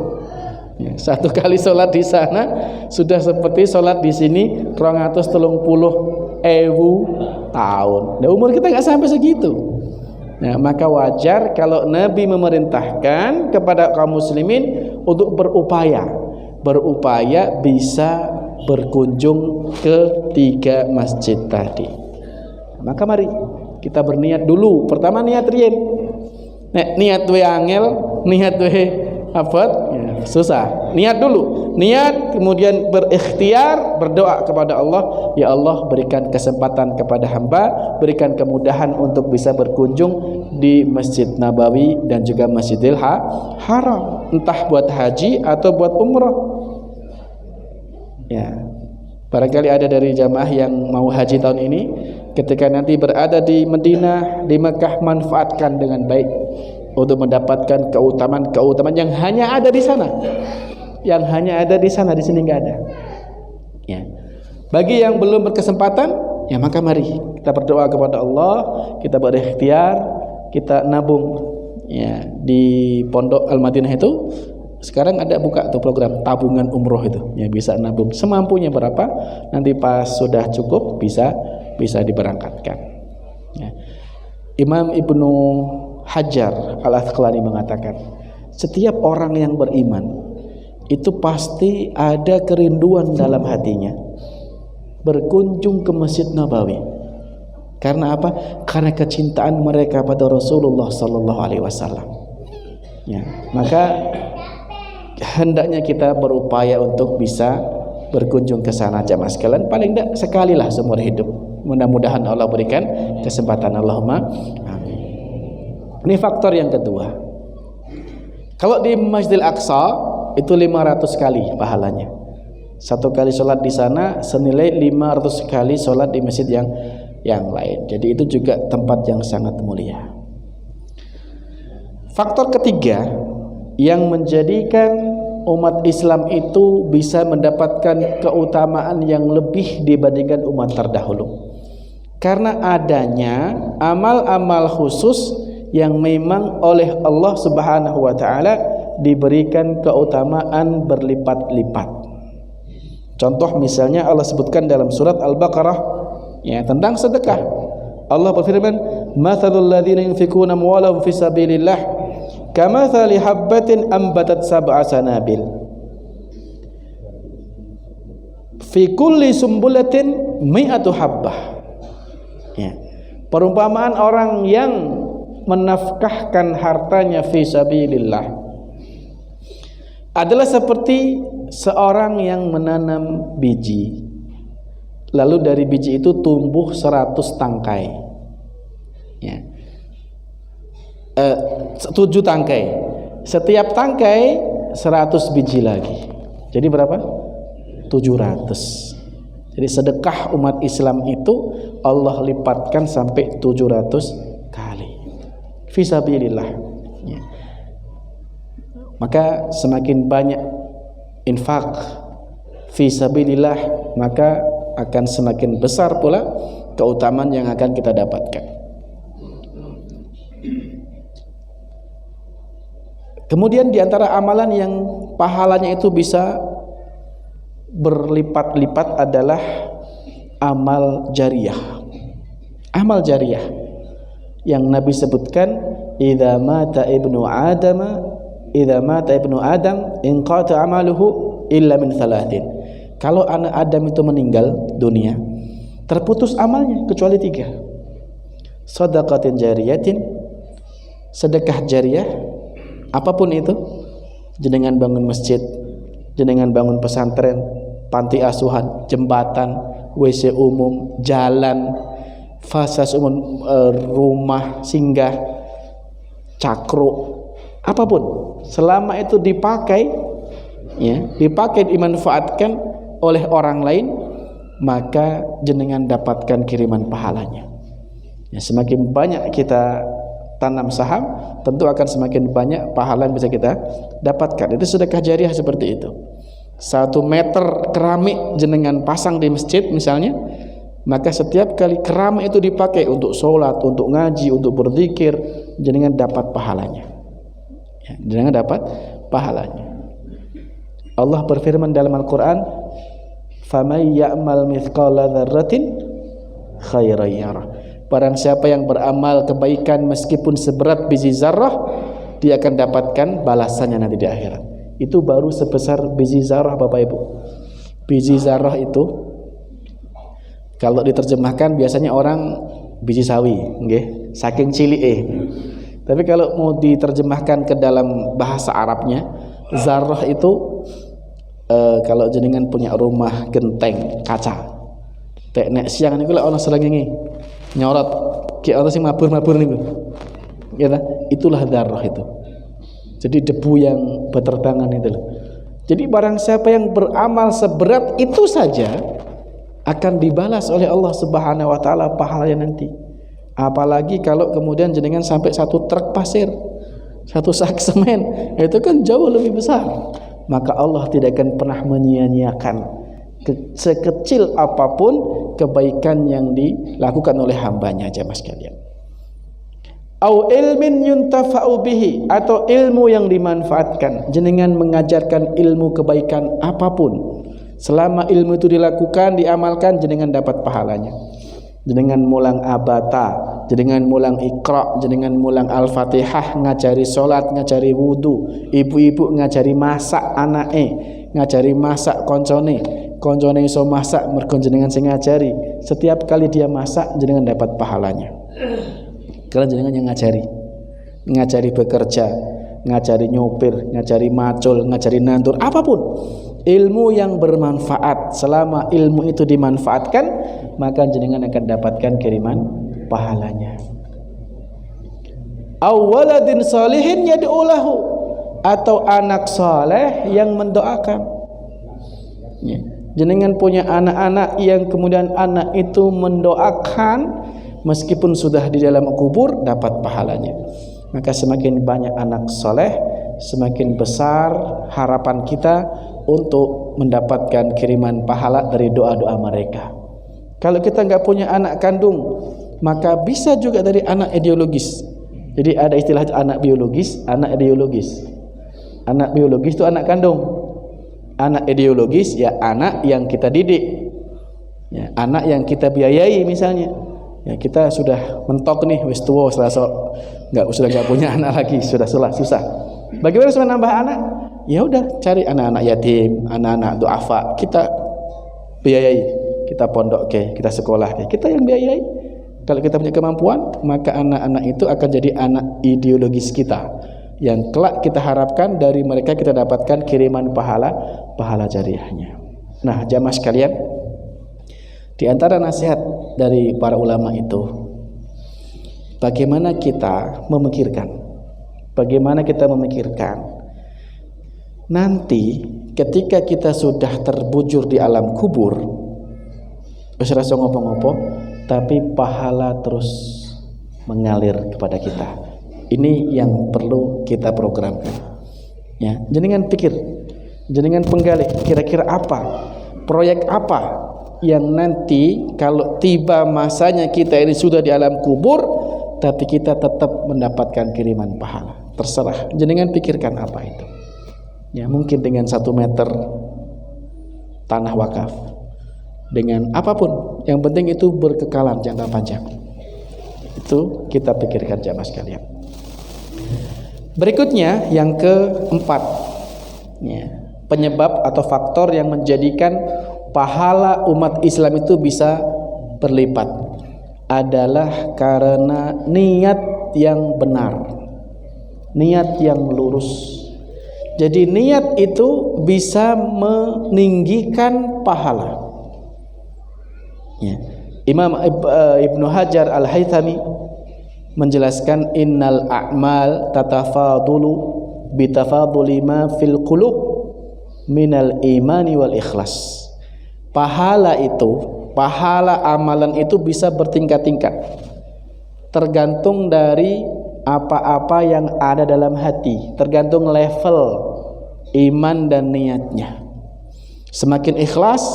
Ya, 1 kali sholat di sana sudah seperti sholat di sini 230.000 tahun. Nah, umur kita nggak sampai segitu. Nah, maka wajar kalau Nabi memerintahkan kepada kaum muslimin untuk berupaya bisa berkunjung ke 3 masjid tadi. Maka mari kita berniat dulu. Pertama niat riyen. Nek niat we angel, niat we abad ya, susah. Niat dulu. Niat, kemudian berikhtiar, berdoa kepada Allah, ya Allah berikan kesempatan kepada hamba, berikan kemudahan untuk bisa berkunjung di Masjid Nabawi dan juga Masjidil Haram, entah buat haji atau buat umrah. Ya, barangkali ada dari jamaah yang mau haji tahun ini, ketika nanti berada di Madinah, di Mekah, manfaatkan dengan baik untuk mendapatkan keutamaan yang hanya ada di sana, yang hanya ada di sana, di sini nggak ada. Ya, bagi yang belum berkesempatan, ya maka mari kita berdoa kepada Allah, kita berikhtiar, kita nabung. Ya, di Pondok Al-Madinah itu sekarang ada buka tuh program tabungan umroh itu, ya bisa nabung semampunya berapa, nanti pas sudah cukup bisa diberangkatkan. Ya. Imam Ibnu Hajar Al-Asqalani mengatakan, setiap orang yang beriman itu pasti ada kerinduan dalam hatinya berkunjung ke Masjid Nabawi. Karena apa? Karena kecintaan mereka pada Rasulullah sallallahu alaihi wasallam. Ya, maka hendaknya kita berupaya untuk bisa berkunjung ke sana jamaah sekalian, paling tidak sekali lah seumur hidup. Mudah-mudahan Allah berikan kesempatan, Allahumma amin. Ini faktor yang kedua. Kalau di Masjidil Aqsa itu 500 kali pahalanya. Satu kali sholat di sana senilai 500 kali sholat di masjid yang lain. Jadi itu juga tempat yang sangat mulia. Faktor ketiga yang menjadikan umat Islam itu bisa mendapatkan keutamaan yang lebih dibandingkan umat terdahulu, karena adanya amal-amal khusus yang memang oleh Allah Subhanahu wa taala diberikan keutamaan berlipat-lipat. Contoh misalnya Allah sebutkan dalam surat Al-Baqarah ya tentang sedekah. Allah berfirman, "Matsalul ladzina yunfikuna amwalahum fi sabilillah kamatsali habbatin ambatat sab'a sanabil fi kulli sumbulatin mi'atu habbah." Ya. Perumpamaan orang yang menafkahkan hartanya fi sabilillah adalah seperti seorang yang menanam biji, lalu dari biji itu tumbuh 100 tangkai ya. 7 tangkai, setiap tangkai 100 biji lagi, jadi berapa? 700. Jadi sedekah umat Islam itu Allah lipatkan sampai 700 kali fisabilillah ya. Maka semakin banyak infak fisabilillah, maka akan semakin besar pula keutamaan yang akan kita dapatkan. Kemudian di antara amalan yang pahalanya itu bisa berlipat-lipat adalah amal jariyah. Amal jariyah yang Nabi sebutkan, idza mata ibnu adam inqata amaluhu illa min thalathin. Kalau anak Adam itu meninggal dunia, terputus amalnya kecuali 3. Shadaqatin jariyatin, sedekah jariyah, apapun itu, jenengan bangun masjid, jenengan bangun pesantren, panti asuhan, jembatan, WC umum, jalan, fasilitas umum, rumah singgah, cakro, apapun, selama itu dipakai ya, dipakai dimanfaatkan oleh orang lain, maka jenengan dapatkan kiriman pahalanya ya. Semakin banyak kita tanam saham, tentu akan semakin banyak pahala yang bisa kita dapatkan. Itu sedekah jariyah seperti itu. 1 meter keramik jenengan pasang di masjid misalnya, maka setiap kali keramik itu dipakai untuk sholat, untuk ngaji, untuk berzikir, jenengan dapat pahalanya ya, jenengan dapat pahalanya. Allah berfirman dalam Al-Quran, "Faman ya'mal mithqala dzarratin khairan yarah." Barang siapa yang beramal kebaikan meskipun seberat biji zarrah, dia akan dapatkan balasannya nanti di akhirat. Itu baru sebesar biji zarrah, Bapak Ibu. Biji zarrah itu kalau diterjemahkan biasanya orang biji sawi, nggih, saking cilike. Tapi kalau mau diterjemahkan ke dalam bahasa Arabnya, zarrah itu kalau jenengan punya rumah genteng kaca, nek siang niku lek ana srengenge nyorot ki ana sing mabur-mabur niku. Ya, itulah zarrah itu. Jadi debu yang berterbangan itu loh. Jadi barang siapa yang beramal seberat itu saja akan dibalas oleh Allah Subhanahu wa taala pahalanya nanti. Apalagi kalau kemudian jenengan sampai 1 truk pasir, 1 sak semen, itu kan jauh lebih besar. Maka Allah tidak akan pernah menyia-nyiakan sekecil apapun kebaikan yang dilakukan oleh hambanya, jemaah sekalian. Au ilmin yuntafa'u bihi, atau ilmu yang dimanfaatkan. Jenengan mengajarkan ilmu kebaikan apapun, selama ilmu itu dilakukan, diamalkan, jenengan dapat pahalanya. Jenengan mulang abata, jenengan mulang Iqra, jenengan mulang Al-Fatihah, ngajari salat, ngajari wudu, ibu-ibu ngajari masak anake, ngajari masak koncone iso masak mergo jenengan sing ngajari. Setiap kali dia masak jenengan dapat pahalanya. Kalau jenengan yang ngajari bekerja, ngajari nyopir, ngajari macul, ngajari nandur, apapun ilmu yang bermanfaat, selama ilmu itu dimanfaatkan, maka jenengan akan dapatkan kiriman pahalanya. Awaladin salihin yad'ulahu, atau anak saleh yang mendoakan. Ya. Jenengan punya anak-anak yang kemudian anak itu mendoakan meskipun sudah di dalam kubur, dapat pahalanya. Maka semakin banyak anak saleh, semakin besar harapan kita untuk mendapatkan kiriman pahala dari doa-doa mereka. Kalau kita nggak punya anak kandung, maka bisa juga dari anak ideologis. Jadi ada istilah anak biologis, anak ideologis. Anak biologis itu anak kandung. Anak ideologis ya anak yang kita didik, ya, anak yang kita biayai misalnya. Ya, kita sudah mentok nih, wis tua, sudah nggak punya anak lagi, sudah susah. Bagaimana supaya nambah anak? Ya udah, cari anak-anak yatim, anak-anak duafa, kita biayai, kita pondok kita sekolah kita yang biayai. Kalau kita punya kemampuan, maka anak-anak itu akan jadi anak ideologis kita, yang kelak kita harapkan dari mereka kita dapatkan kiriman pahala jariahnya. Nah, jamaah sekalian, di antara nasihat dari para ulama itu, bagaimana kita memikirkan nanti ketika kita sudah terbujur di alam kubur, wis rasa ngopo-ngopo, tapi pahala terus mengalir kepada kita. Ini yang perlu kita programkan. Ya, jenengan pikir, jenengan penggali, kira-kira apa, proyek apa yang nanti kalau tiba masanya kita ini sudah di alam kubur, tapi kita tetap mendapatkan kiriman pahala. Terserah, jenengan pikirkan apa itu. Ya, mungkin dengan 1 meter tanah wakaf, dengan apapun, yang penting itu berkekalan jangka panjang. Itu kita pikirkan jamaah sekalian. Berikutnya yang keempat, ya, penyebab atau faktor yang menjadikan pahala umat Islam itu bisa berlipat adalah karena niat yang benar, niat yang lurus. Jadi niat itu bisa meninggikan pahala. Ya. Imam Ibnu Hajar Al-Haythami menjelaskan innal a'mal tatafadulu bitafaduli ma fil qulub minal imani wal ikhlas. Pahala amalan itu bisa bertingkat-tingkat, tergantung dari apa-apa yang ada dalam hati, tergantung level iman dan niatnya. Semakin ikhlas,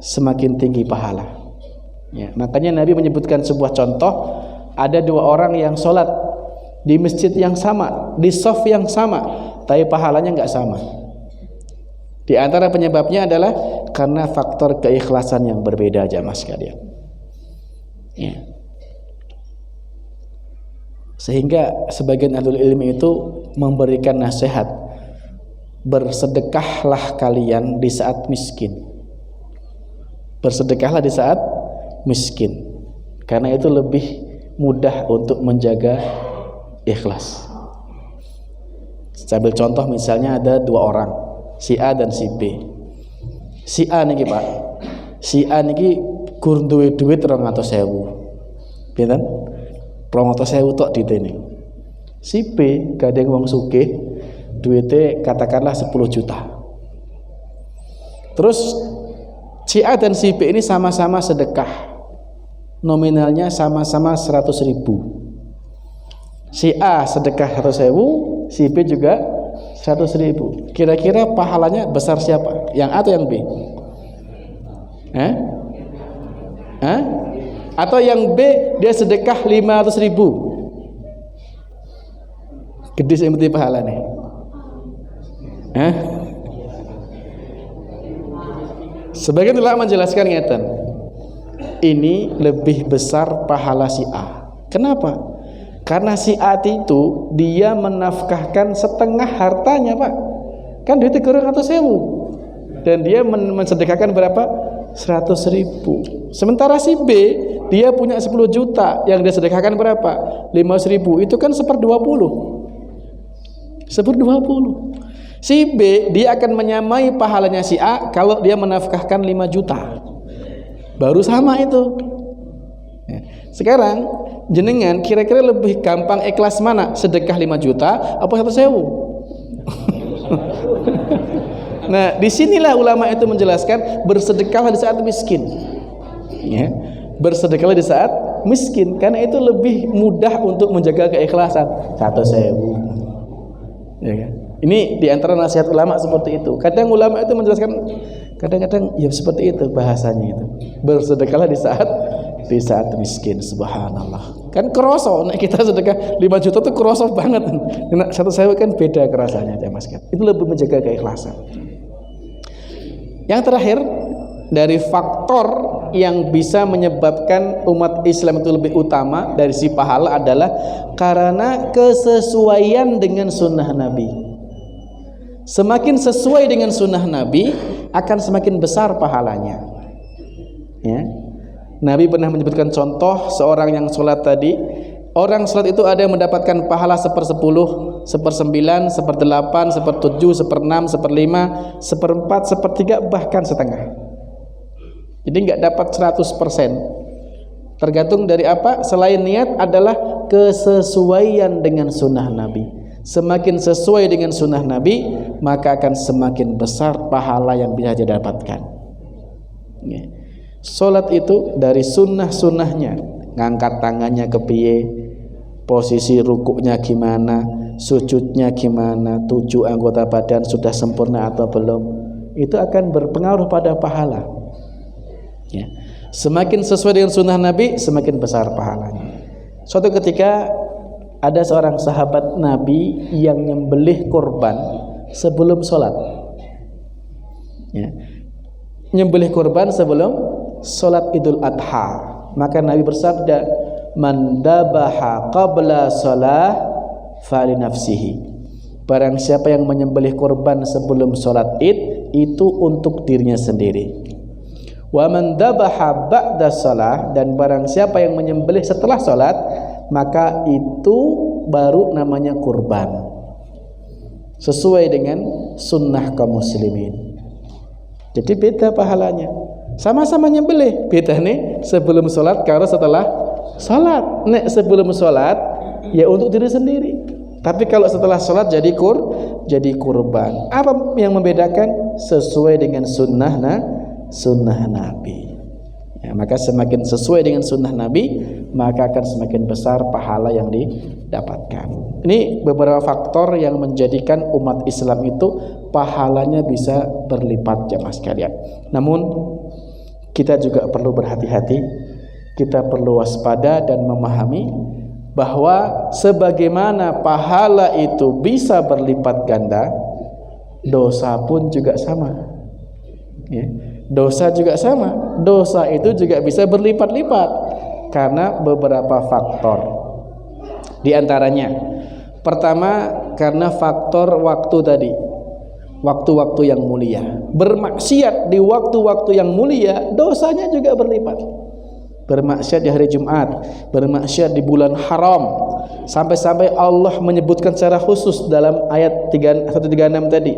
semakin tinggi pahala. Ya, makanya Nabi menyebutkan sebuah contoh, ada 2 orang yang sholat di masjid yang sama, di shaf yang sama, tapi pahalanya nggak sama. Di antara penyebabnya adalah karena faktor keikhlasan yang berbeda, jamaah sekalian. Ya. Sehingga sebagian ahlul ilmi itu memberikan nasihat, bersedekahlah kalian di saat miskin. Bersedekahlah di saat miskin, karena itu lebih mudah untuk menjaga ikhlas. Sambil contoh, misalnya ada 2 orang, si A dan si B. Si A niki Pak, si A niki gur duwe duit 200.000, pinten? 200.000 tok ditene. Si B gadeng wong sugih, duitnya katakanlah 10 juta. Terus si A dan si B ini sama-sama sedekah, nominalnya sama-sama 100.000. Si A sedekah 100.000, si B juga 100.000. Kira-kira pahalanya besar siapa? Yang A atau yang B? Atau yang B dia sedekah 500.000? Gede seperti pahalanya. Sebagian ulama menjelaskan ngeten, ini lebih besar pahala si A. Kenapa? Karena si A itu dia menafkahkan setengah hartanya, Pak. Kan duitnya kurang 100.000 dan dia mensedekahkan berapa? 100.000. Sementara si B dia punya 10 juta, yang dia sedekahkan berapa? 5.000. Itu kan 1/20. 1/20. Si B dia akan menyamai pahalanya si A kalau dia menafkahkan 5 juta. Baru sama itu. Sekarang jenengan kira-kira lebih gampang ikhlas mana? Sedekah 5 juta apa 100.000? Nah, disinilah ulama itu menjelaskan bersedekahlah di saat miskin. Ya, bersedekahlah di saat miskin, karena itu lebih mudah untuk menjaga keikhlasan. 100.000. Ya kan? Ini diantara nasihat ulama seperti itu. Kadang ulama itu menjelaskan, kadang-kadang ya seperti itu bahasanya itu. Bersedekahlah di saat miskin. Subhanallah. Kan kroso, nek kita sedekah 5 juta tuh kroso banget. Nek 100.000 kan beda kerasanya ya Mas. Itu lebih menjaga keikhlasan. Yang terakhir, dari faktor yang bisa menyebabkan umat Islam itu lebih utama dari si pahala adalah karena kesesuaian dengan sunnah Nabi. Semakin sesuai dengan sunnah Nabi akan semakin besar pahalanya. Ya. Nabi pernah menyebutkan contoh seorang yang sholat tadi. Orang sholat itu ada yang mendapatkan pahala 1/10, 1/9, 1/8, 1/7, 1/6, 1/5, 1/4, 1/3, bahkan setengah. Jadi nggak dapat 100%. Tergantung dari apa? Selain niat adalah kesesuaian dengan sunnah Nabi. Semakin sesuai dengan sunnah Nabi, maka akan semakin besar pahala yang bisa didapatkan. Ya. Sholat itu dari sunnah-sunnahnya, ngangkat tangannya ke piye, posisi rukuknya gimana, sujudnya gimana, 7 anggota badan sudah sempurna atau belum, itu akan berpengaruh pada pahala. Ya. Semakin sesuai dengan sunnah Nabi, semakin besar pahalanya. Suatu ketika ada seorang sahabat Nabi yang nyembelih korban sebelum sholat. Ya. Nyembelih korban sebelum sholat Idul Adha. Maka Nabi bersabda, "Man dabaha qabla sholah fali nafsihi." Barang siapa yang menyembelih korban sebelum sholat Id, itu untuk dirinya sendiri. Wa man dabaha ba'da sholah, dan barang siapa yang menyembelih setelah sholat, maka itu baru namanya kurban, sesuai dengan sunnah kaum muslimin. Jadi beda pahalanya. Sama-sama nyembelih, beda nih sebelum sholat kalau setelah sholat. Nek sebelum sholat ya untuk diri sendiri, tapi kalau setelah sholat jadi kurban. Apa yang membedakan? Sesuai dengan sunnah Nabi. Ya, maka semakin sesuai dengan sunnah Nabi, maka akan semakin besar pahala yang didapatkan. Ini beberapa faktor yang menjadikan umat Islam itu pahalanya bisa berlipat, jemaah sekalian. Namun kita juga perlu berhati-hati, kita perlu waspada dan memahami bahwa sebagaimana pahala itu bisa berlipat ganda, dosa pun juga sama. Ya. Dosa juga sama. Dosa itu juga bisa berlipat-lipat karena beberapa faktor. Di antaranya, pertama karena faktor waktu tadi, waktu-waktu yang mulia. Bermaksiat di waktu-waktu yang mulia, dosanya juga berlipat. Bermaksiat di hari Jumat, bermaksiat di bulan haram, sampai-sampai Allah menyebutkan secara khusus dalam ayat 136 tadi,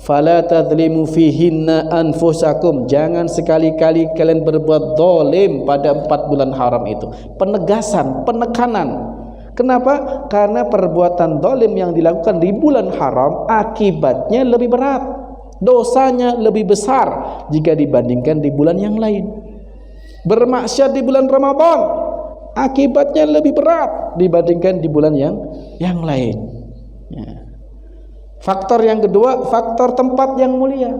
fala tadzlimu fihinna anfusakum, jangan sekali-kali kalian berbuat zalim pada 4 bulan haram itu. Penegasan, penekanan. Kenapa? Karena perbuatan zalim yang dilakukan di bulan haram akibatnya lebih berat, dosanya lebih besar jika dibandingkan di bulan yang lain. Bermaksiat di bulan Ramadan akibatnya lebih berat dibandingkan di bulan yang lain. Ya. Faktor yang kedua, faktor tempat yang mulia.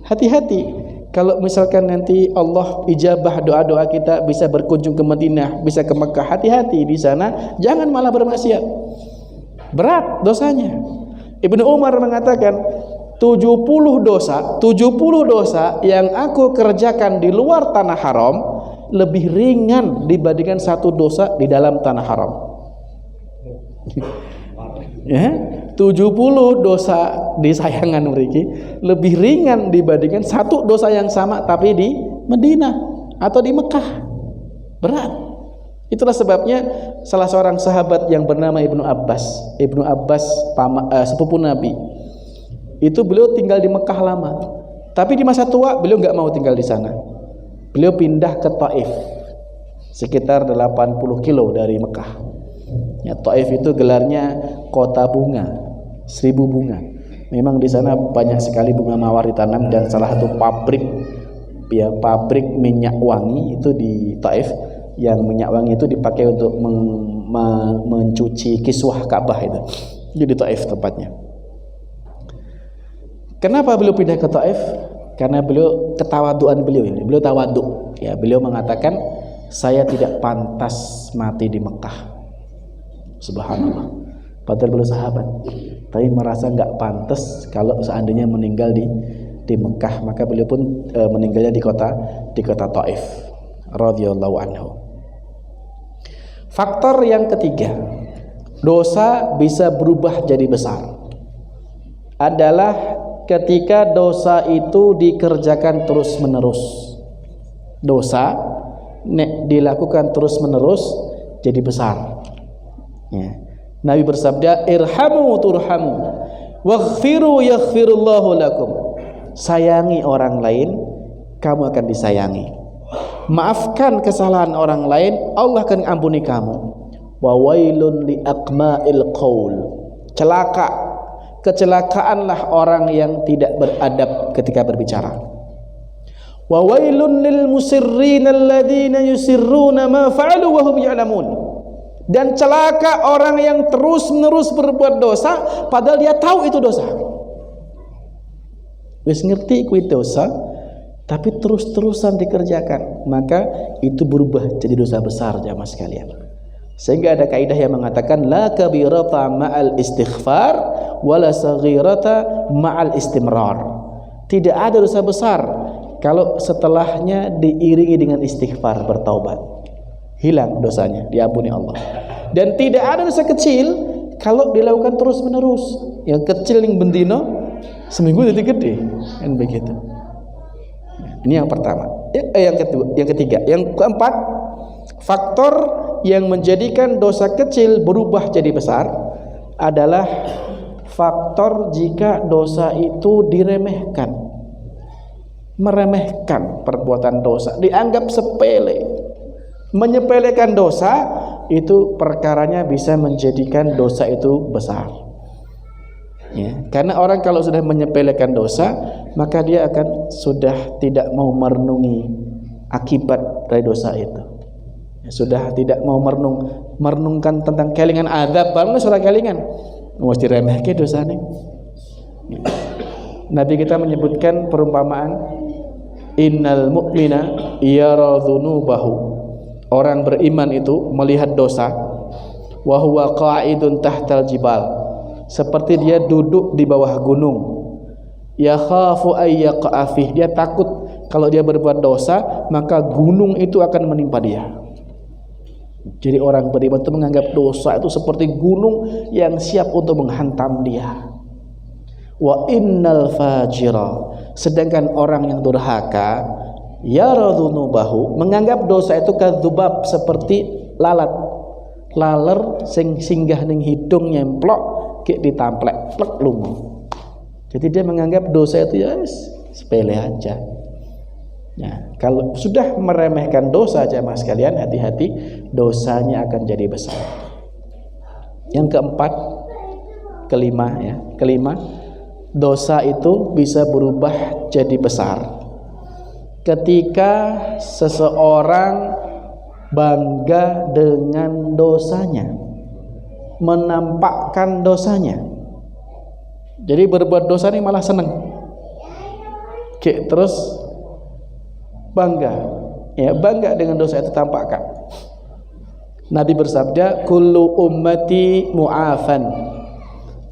Hati-hati kalau misalkan nanti Allah ijabah doa-doa kita, bisa berkunjung ke Madinah, bisa ke Mekah, hati-hati di sana, jangan malah bermaksiat. Berat dosanya. Ibnu Umar mengatakan 70 dosa yang aku kerjakan di luar tanah haram lebih ringan dibandingkan satu dosa di dalam tanah haram. Ya, 70 dosa di sayangan mriki lebih ringan dibandingkan satu dosa yang sama tapi di Madinah atau di Mekah. Berat. Itulah sebabnya salah seorang sahabat yang bernama Ibnu Abbas, sepupu Nabi, itu beliau tinggal di Mekah lama, tapi di masa tua beliau nggak mau tinggal di sana. Beliau pindah ke Taif, sekitar 80 kilo dari Mekah. Ya, Taif itu gelarnya kota bunga, 1000 bunga. Memang di sana banyak sekali bunga mawar ditanam, dan salah satu pabrik minyak wangi itu di Taif. Yang minyak wangi itu dipakai untuk mencuci kiswah Ka'bah itu. Jadi Taif tempatnya. Kenapa beliau pindah ke Taif? Karena beliau ketawaduan beliau ini. Beliau tawaduk. Ya, beliau mengatakan, saya tidak pantas mati di Mekah. Subhanallah. Padahal beliau sahabat, tapi merasa nggak pantas kalau seandainya meninggal di Mekah. Maka beliau pun meninggalnya di kota Taif radhiyallahu anhu. Faktor yang ketiga, dosa bisa berubah jadi besar adalah ketika dosa itu dikerjakan terus-menerus. Dosa dilakukan terus-menerus jadi besar. Ya. Nabi bersabda, irhamu turhamu, waghfiru yaghfirullahu lakum. Sayangi orang lain, kamu akan disayangi. Maafkan kesalahan orang lain, Allah akan ampuni kamu. Wa wailun li aqma'il qaul. Kecelakaanlah orang yang tidak beradab ketika berbicara. Wa wailun lil musirrin alladzina yusirruna ma fa'alu wa hum ya'lamun. Dan celaka orang yang terus-menerus berbuat dosa padahal dia tahu itu dosa. Wis ngerti kuwi dosa tapi terus-terusan dikerjakan, maka itu berubah jadi dosa besar jamaah sekalian. Sehingga ada kaidah yang mengatakan la kabirata ma'al istighfar wala saghirata ma'al istimrar. Tidak ada dosa besar kalau setelahnya diiringi dengan istighfar, bertaubat. Hilang dosanya, diampuni Allah. Dan tidak ada dosa kecil kalau dilakukan terus-menerus. Yang kecil yang bendino seminggu jadi gede, kan begitu. Ini yang pertama. Yang ketiga, yang keempat, faktor yang menjadikan dosa kecil berubah jadi besar adalah faktor jika dosa itu diremehkan. Meremehkan perbuatan dosa, dianggap sepele. Menyepelekan dosa itu perkaranya bisa menjadikan dosa itu besar. Ya, karena orang kalau sudah menyepelekan dosa, maka dia akan sudah tidak mau merenungi akibat dari dosa itu. Ya, sudah tidak mau merenungkan tentang kelingan azab, baru sudah kelingan mesti remeh ke dosa nih. Ya. Nabi kita menyebutkan perumpamaan, innal mu'mina yara dzunubahu. Orang beriman itu melihat dosa, wa huwa qa'idun tahtal jibal, seperti dia duduk di bawah gunung. Ya khafu ayyaqa'a fih, dia takut kalau dia berbuat dosa maka gunung itu akan menimpa dia. Jadi orang beriman itu menganggap dosa itu seperti gunung yang siap untuk menghantam dia. Wa innal fajira, sedangkan orang yang durhaka, yara dzunubahu, menganggap dosa itu kadzubab, seperti laler sing singgah ning hidung nyemplok kayak ditamplek plek lungo. Jadi dia menganggap dosa itu ya sepele aja. Ya, kalau sudah meremehkan dosa jamaah sekalian, hati-hati, dosanya akan jadi besar. Yang keempat, kelima, dosa itu bisa berubah jadi besar ketika seseorang bangga dengan dosanya, menampakkan dosanya. Jadi berbuat dosa ini malah seneng, terus bangga dengan dosa itu tampakkan. Nabi bersabda, kullu ummati mu'afan,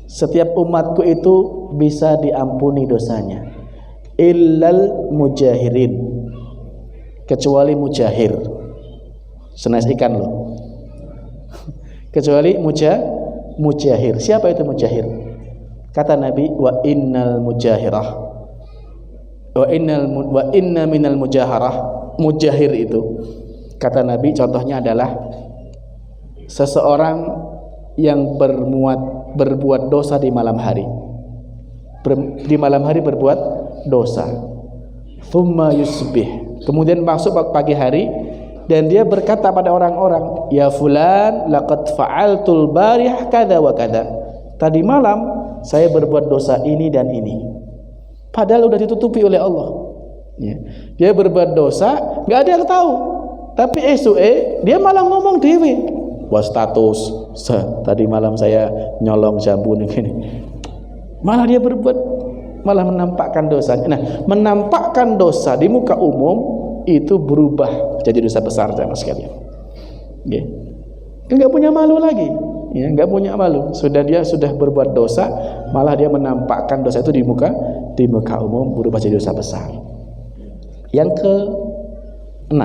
setiap umatku itu bisa diampuni dosanya, illal mujahirin, kecuali mujahir. Senes ikan loh. Kecuali mujahir. Siapa itu mujahir? Kata Nabi, wa inna minal mujaharah. Mujahir itu, kata Nabi, contohnya adalah seseorang yang berbuat dosa di malam hari. Di malam hari berbuat dosa. Thumma yusbih. Kemudian masuk pagi hari dan dia berkata pada orang-orang, ya fulan laqad fa'altul barih kada wa kada. Tadi malam saya berbuat dosa ini dan ini. Padahal sudah ditutupi oleh Allah. Ya. Dia berbuat dosa, nggak ada yang tahu. Tapi dia malah ngomong dewe. Wah status, tadi malam saya nyolong jambu nih. Malah dia malah menampakkan dosa. Nah, menampakkan dosa di muka umum itu berubah jadi dosa besar, jamaah sekalian. Ya. Enggak punya malu lagi. Ya, enggak punya malu. Dia sudah berbuat dosa, malah dia menampakkan dosa itu di muka umum, berubah jadi dosa besar. Yang ke-6,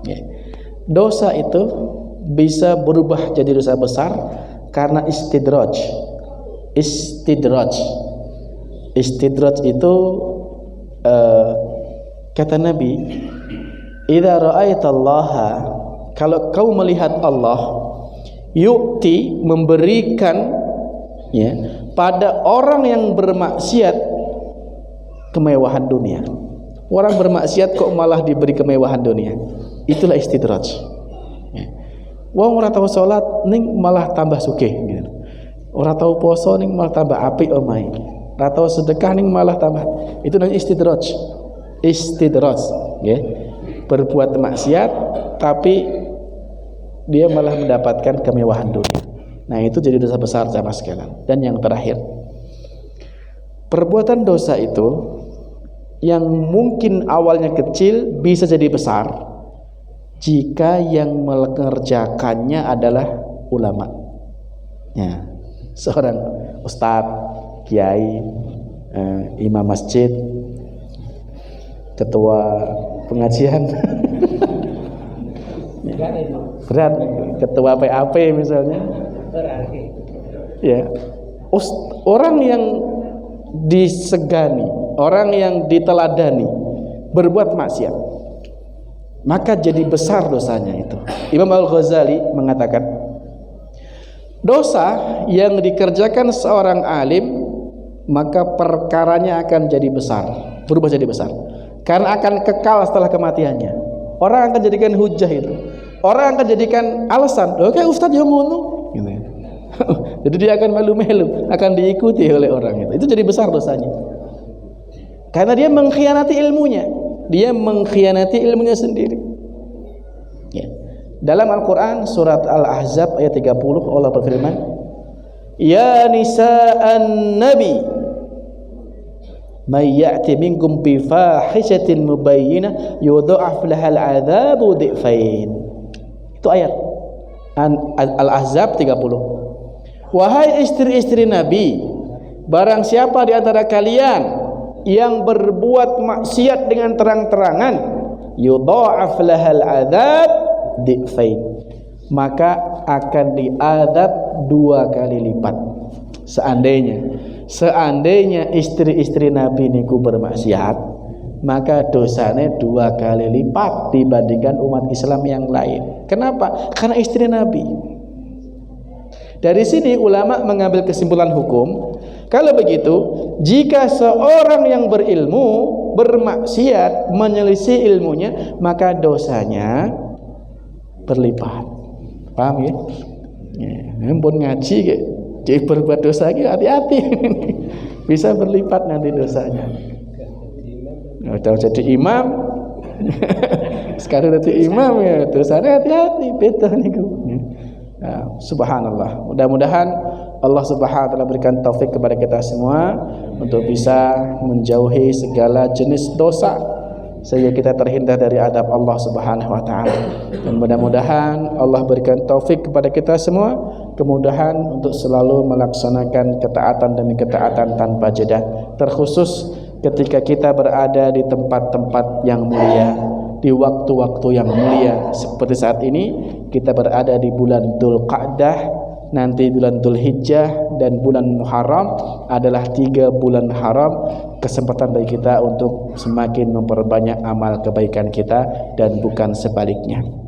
ya. Dosa itu bisa berubah jadi dosa besar karena istidraj. Istidraj itu kata Nabi, idza ra'aitallaha, kalau kau melihat Allah, yu'ti, memberikan, ya, pada orang yang bermaksiat kemewahan dunia. Orang bermaksiat kok malah diberi kemewahan dunia. Itulah istidraj. Ya. Wong ora tau salat ning malah tambah sugih gitu. Ora tau poso ning malah tambah apik omahe. Ora tau sedekah ning malah tambah. Itu namanya istidraj. Istidraj, ya. Berbuat maksiat tapi dia malah mendapatkan kemewahan dunia. Nah, itu jadi dosa besar jamaah sekalian. Dan yang terakhir, perbuatan dosa itu yang mungkin awalnya kecil bisa jadi besar jika yang mengerjakannya adalah ulama. Ya, seorang ustadz, kiai, imam masjid, ketua pengajian. Berat, ketua PAP misalnya. Ya, orang yang disegani, orang yang diteladani berbuat maksiat, maka jadi besar dosanya itu. Imam Al-Ghazali mengatakan, dosa yang dikerjakan seorang alim maka perkaranya akan jadi besar, berubah jadi besar, karena akan kekal setelah kematiannya. Orang akan jadikan hujah itu. Orang akan jadikan alasan, oke ustadz yang ngono gitu ya. Jadi dia akan melu-melu, akan diikuti oleh orang itu. Itu jadi besar dosanya. Karena dia mengkhianati ilmunya. Dia mengkhianati ilmunya sendiri. Ya. Dalam Al-Qur'an surat Al-Ahzab ayat 30 Allah berfirman, ya nisa'an nabi may ya'ti minkum bi fahishatin mubayyinah yudha'af lahal 'adzabu dhi'fain. Itu ayat Al-Ahzab 30. Wahai istri-istri Nabi, barang siapa di antara kalian yang berbuat maksiat dengan terang-terangan, yudha'af lahal 'adzab dhi'fain, maka akan diadab 2 kali lipat. Seandainya istri-istri Nabi niku bermaksiat, maka dosanya 2 kali lipat dibandingkan umat Islam yang lain. Kenapa? Karena istri Nabi. Dari sini ulama mengambil kesimpulan hukum, kalau begitu jika seorang yang berilmu bermaksiat menyelisih ilmunya, maka dosanya berlipat. Paham ya? Ampun ngaji kayak jadi berbuat dosa lagi, hati-hati. Bisa berlipat nanti dosanya. Udah jadi imam sekarang jadi imam ya, dosanya hati-hati, beda nih. Nah, subhanallah. Mudah-mudahan Allah Subhanahu wa taala berikan taufik kepada kita semua untuk bisa menjauhi segala jenis dosa sehingga kita terhindar dari adab Allah Subhanahu wa taala. Dan mudah-mudahan Allah berikan taufik kepada kita semua kemudahan untuk selalu melaksanakan ketaatan demi ketaatan tanpa jeda, terkhusus ketika kita berada di tempat-tempat yang mulia, di waktu-waktu yang mulia seperti saat ini. Kita berada di bulan Dzulqa'dah, nanti bulan Dzulhijjah dan bulan Muharram adalah 3 bulan haram. Kesempatan bagi kita untuk semakin memperbanyak amal kebaikan kita dan bukan sebaliknya.